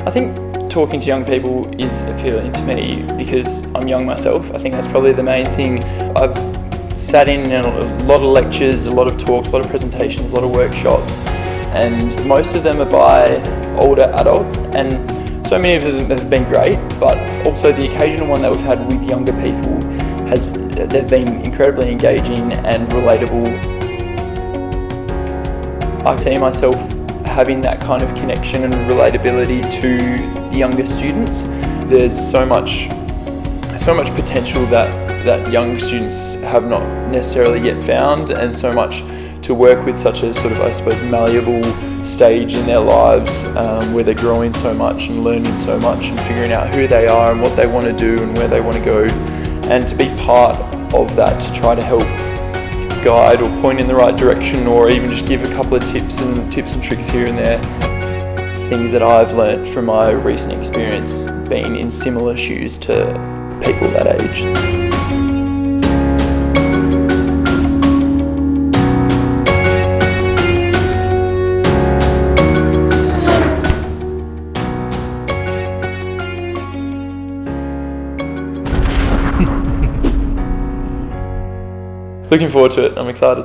I think talking to young people is appealing to me because I'm young myself. I think that's probably the main thing. I've sat in a lot of lectures, a lot of talks, a lot of presentations, a lot of workshops, and most of them are by older adults, and so many of them have been great, but also the occasional one that we've had with younger people they've been incredibly engaging and relatable. I see myself having that kind of connection and relatability to the younger students. There's so much potential that young students have not necessarily yet found, and so much to work with such a sort of, I suppose, malleable stage in their lives where they're growing so much and learning so much and figuring out who they are and what they want to do and where they want to go, and to be part of that, to try to help guide or point in the right direction, or even just give a couple of tips and tricks here and there. Things that I've learnt from my recent experience being in similar shoes to people that age. Looking forward to it, I'm excited.